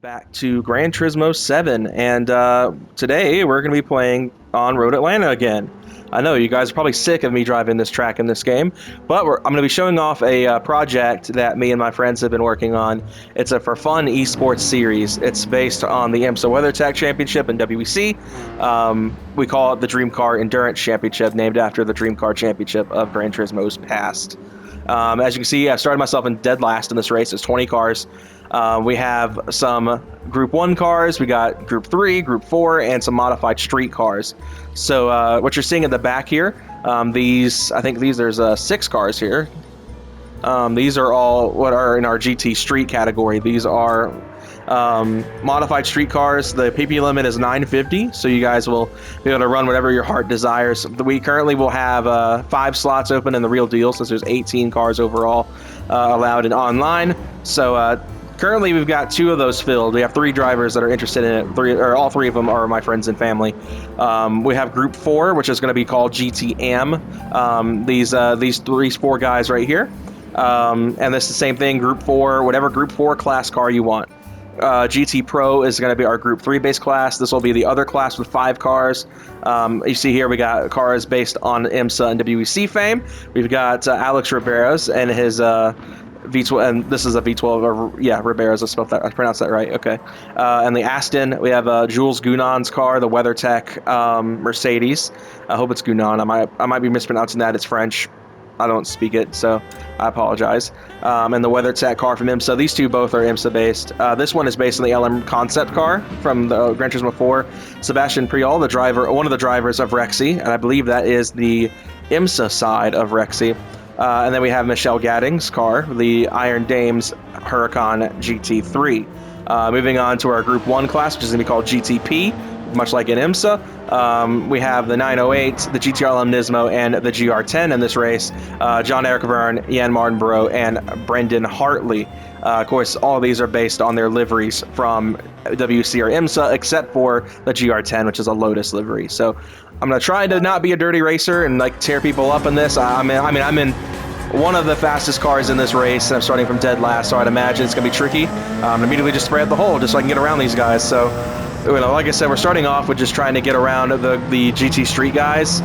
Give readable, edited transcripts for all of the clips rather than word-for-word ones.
back to Gran Turismo 7, and today we're going to be playing on Road Atlanta again. I know you guys are probably sick of me driving this track in this game, but I'm going to be showing off a project that me and my friends have been working on. It's a for fun esports series. It's based on the IMSA WeatherTech Championship in WEC. We call it the Dream Car Endurance Championship, named after the Dream Car Championship of Gran Turismo's past. As you can see, I started myself in dead last in this race. It's 20 cars. We have some Group 1 cars, we got Group 3, Group 4, and some modified street cars. So what you're seeing at the back here, there's 6 cars here. These are all what are in our GT Street category. These are modified street cars. The PP limit is 950, so you guys will be able to run whatever your heart desires. We currently will have 5 slots open in the real deal, since there's 18 cars overall allowed in online. So currently we've got 2 of those filled. We have 3 drivers that are interested in it. All 3 of them are my friends and family. We have Group 4, which is going to be called GTM. These 4 guys right here. And this is the same thing, Group 4, whatever Group 4 class car you want. GT Pro is going to be our Group 3 base class. This will be the other class with 5 cars. You see here we got cars based on IMSA and WEC fame. We've got Alex Riberas and his V12, and this is a V12, or yeah, Riberas, I pronounced that right, okay. And the Aston, we have Jules Gounon's car, the WeatherTech Mercedes. I hope it's Gounon. I might be mispronouncing that. It's French. I don't speak it, so I apologize. And the WeatherTech car from IMSA. These 2 both are IMSA based. This one is based on the LM concept car from the Gran Turismo 4. Sebastian Priol, one of the drivers of Rexy, and I believe that is the IMSA side of Rexy. And then we have Michelle Gadding's car, the Iron Dames Huracan GT3. Moving on to our Group 1 class, which is going to be called GTP, much like in IMSA. We have the 908, the GTR Nismo, and the GR10 in this race. John Eric Verne, Jan Martinborough, and Brendan Hartley. Of course, all of these are based on their liveries from WC or IMSA, except for the GR10, which is a Lotus livery. So I'm going to try to not be a dirty racer and like tear people up in this. I'm in one of the fastest cars in this race, and I'm starting from dead last, so I'd imagine it's going to be tricky. Immediately just spray out the hole just so I can get around these guys. So, like I said, we're starting off with just trying to get around the GT Street guys.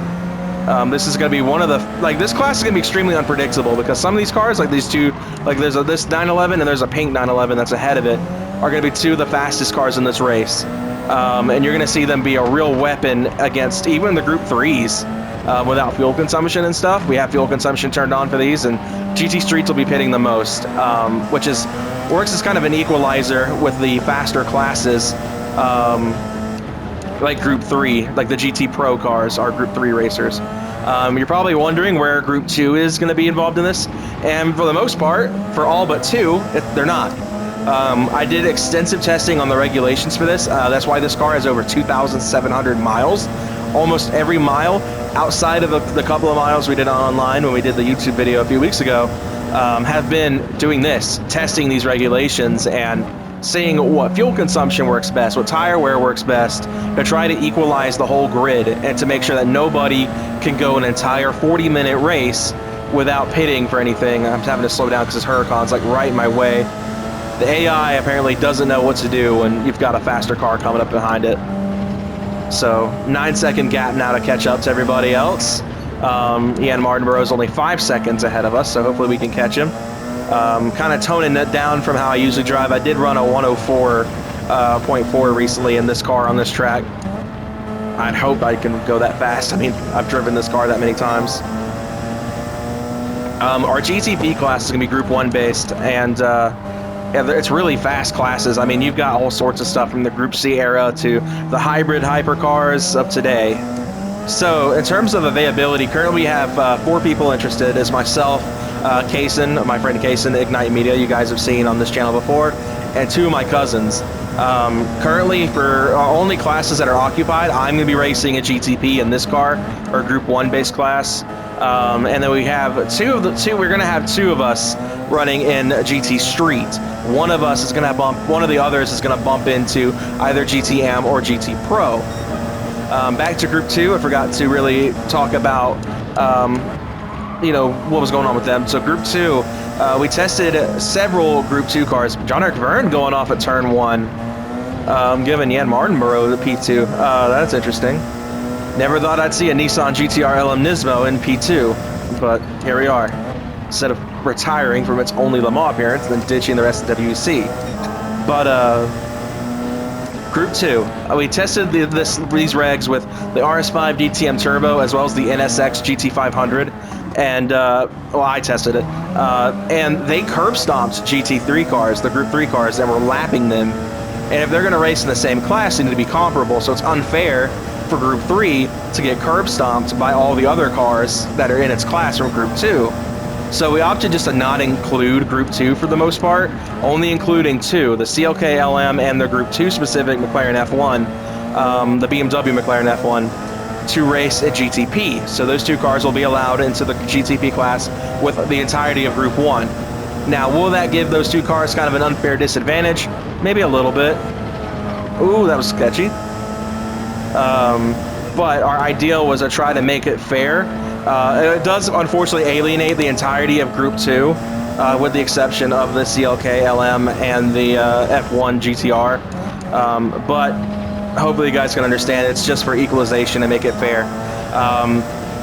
This is going to be one of the, this class is going to be extremely unpredictable, because some of these cars, like these 2, like there's this 911 and there's a pink 911 that's ahead of it, are going to be 2 of the fastest cars in this race. And you're going to see them be a real weapon against even the Group 3s without fuel consumption and stuff. We have fuel consumption turned on for these, and GT Streets will be pitting the most, which works as kind of an equalizer with the faster classes. Like Group 3, like the GT Pro cars are Group 3 racers. You're probably wondering where Group 2 is going to be involved in this, and for the most part, for all but 2, they're not. I did extensive testing on the regulations for this. That's why this car has over 2,700 miles. Almost every mile, outside of the couple of miles we did online when we did the YouTube video a few weeks ago, have been doing this, testing these regulations and seeing what fuel consumption works best, what tire wear works best, to try to equalize the whole grid and to make sure that nobody can go an entire 40-minute race without pitting for anything. I'm having to slow down because this Huracan's like right in my way. The AI apparently doesn't know what to do when you've got a faster car coming up behind it. So 9-second gap now to catch up to everybody else. Ian Martinborough is only 5 seconds ahead of us, so hopefully we can catch him. Kind of toning that down from how I usually drive. I did run a 104.4 recently in this car on this track. I'd hope I can go that fast. I mean, I've driven this car that many times. Our GTP class is going to be Group 1 based, and yeah, it's really fast classes. I mean, you've got all sorts of stuff from the Group C era to the hybrid hypercars of today. So in terms of availability, currently we have 4 people interested. It's myself, Kaysen, my friend Kaysen, Ignite Media, you guys have seen on this channel before, and 2 of my cousins. Currently, for only classes that are occupied, I'm going to be racing a GTP in this car, or Group 1 base class. And then we have we're going to have 2 of us running in GT Street. One of us is going to one of the others is going to bump into either GTM or GT Pro. Back to Group 2, I forgot to really talk about what was going on with them. So Group 2, we tested several Group 2 cars. John Eric Verne going off at turn 1. Giving Jan Martinborough the P2. That's interesting. Never thought I'd see a Nissan GTR LM Nismo in P2, but here we are. Instead of retiring from its only Le Mans appearance, then ditching the rest of WEC. But Group 2, we tested these regs with the RS5 DTM Turbo as well as the NSX GT500, and well, I tested it, and they curb stomped GT3 cars, the Group 3 cars, and were lapping them. And if they're going to race in the same class, they need to be comparable, so it's unfair for Group 3 to get curb stomped by all the other cars that are in its class from Group 2. So we opted just to not include Group 2 for the most part, only including two, the CLK LM and the Group 2 specific McLaren F1, the BMW McLaren F1, to race at GTP. So those two cars will be allowed into the GTP class with the entirety of Group 1. Now, will that give those two cars kind of an unfair disadvantage? Maybe a little bit. Ooh, that was sketchy. But our ideal was to try to make it fair. It does unfortunately alienate the entirety of Group 2, with the exception of the CLK LM and the F1 GTR. But hopefully you guys can understand it's just for equalization and make it fair.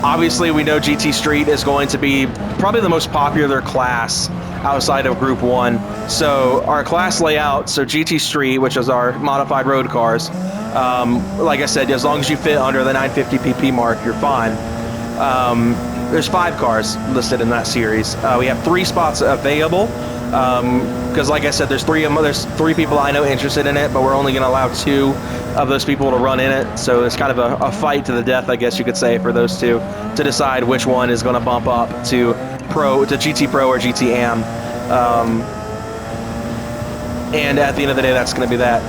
Obviously, we know GT Street is going to be probably the most popular class outside of Group 1. So our class layout, so GT Street, which is our modified road cars, like I said, as long as you fit under the 950 PP mark, you're fine. There's 5 cars listed in that series. We have 3 spots available, because like I said, there's 3 people I know interested in it, but we're only going to allow 2 of those people to run in it. So it's kind of a fight to the death, I guess you could say, for those 2 to decide which one is going to bump up to GT Pro or GT Am. And at the end of the day, that's going to be that.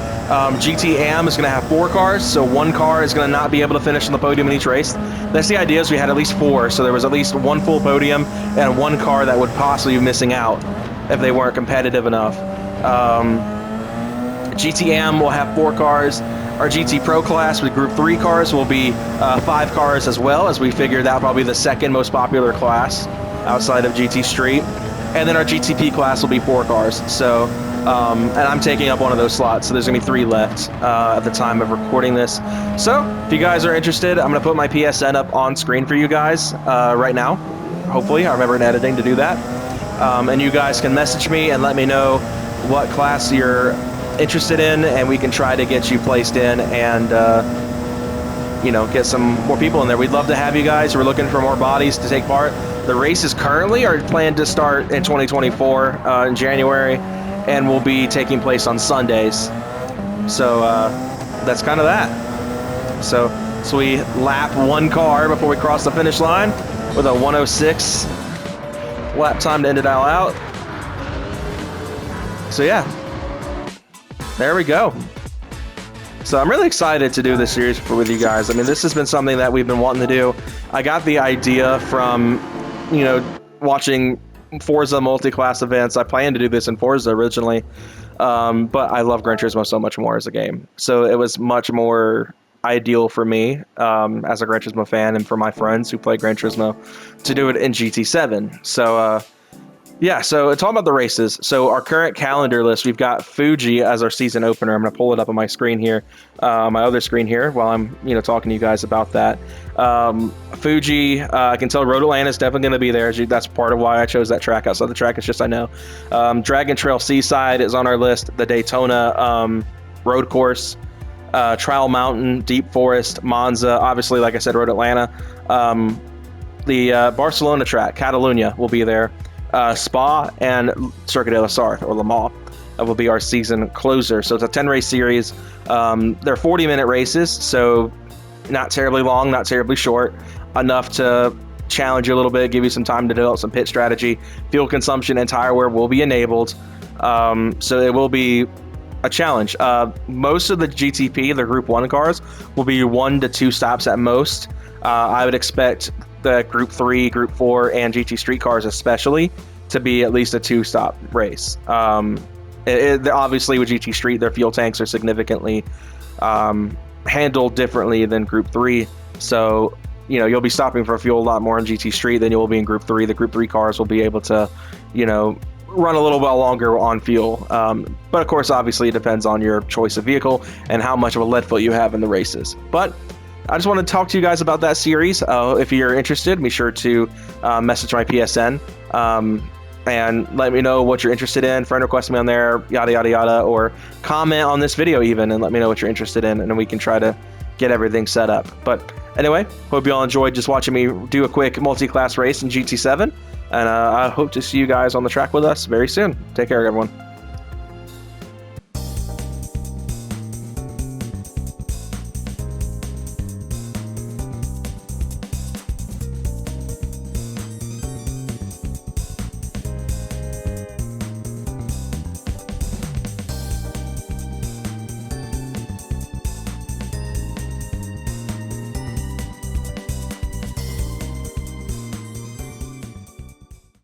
GT Am is going to have 4 cars, so 1 car is going to not be able to finish on the podium in each race. That's the idea, is we had at least 4, so there was at least 1 full podium and 1 car that would possibly be missing out if they weren't competitive enough. GT Am will have 4 cars. Our GT Pro class with Group 3 cars will be 5 cars as well, as we figured that probably the second most popular class outside of GT Street. And then our GTP class will be 4 cars. So, and I'm taking up one of those slots, so there's gonna be 3 left at the time of recording this. So, if you guys are interested, I'm gonna put my PSN up on screen for you guys right now. Hopefully, I remember in editing to do that. And you guys can message me and let me know what class you're interested in, and we can try to get you placed in and you know, get some more people in there. We'd love to have you guys. We're looking for more bodies to take part. The races currently are planned to start in 2024 in January, and will be taking place on Sundays. So that's kind of that. So we lap 1 car before we cross the finish line with a 1:06 lap time to end it all out. So yeah, there we go. So I'm really excited to do this series with you guys. I mean, this has been something that we've been wanting to do. I got the idea from, you know, watching Forza MultiClass events. I planned to do this in Forza originally, but I love Gran Turismo so much more as a game. So it was much more ideal for me as a Gran Turismo fan, and for my friends who play Gran Turismo, to do it in GT7. So yeah, so talking about the races. So our current calendar list, we've got Fuji as our season opener. I'm going to pull it up on my screen here, on my other screen here, while I'm, you know, talking to you guys about that. Fuji, I can tell Road Atlanta is definitely going to be there. That's part of why I chose that track outside the track. It's just, I know. Dragon Trail Seaside is on our list. The Daytona road course, Trial Mountain, Deep Forest, Monza. Obviously, like I said, Road Atlanta. The Barcelona track, Catalunya, will be there. Spa and Circuit de la Sarthe, or Le Mans, will be our season closer. So it's a 10-race series. They're 40-minute races, so not terribly long, not terribly short, enough to challenge you a little bit, give you some time to develop some pit strategy. Fuel consumption and tire wear will be enabled, so it will be a challenge. Most of the GTP, the Group 1 cars, will be 1 to 2 stops at most. I would expect the Group 3, Group 4, and GT Street cars especially to be at least a 2-stop race. Obviously with GT Street, their fuel tanks are significantly handled differently than Group 3. So, you know, you'll be stopping for fuel a lot more in GT Street than you will be in Group 3. The Group 3 cars will be able to, you know, run a little bit longer on fuel. But of course, obviously, it depends on your choice of vehicle and how much of a lead foot you have in the races. But I just want to talk to you guys about that series. If you're interested, be sure to message my PSN and let me know what you're interested in. Friend request me on there, yada, yada, yada, or comment on this video even and let me know what you're interested in, and then we can try to get everything set up. But anyway, hope you all enjoyed just watching me do a quick multi-class race in GT7, and I hope to see you guys on the track with us very soon. Take care, everyone.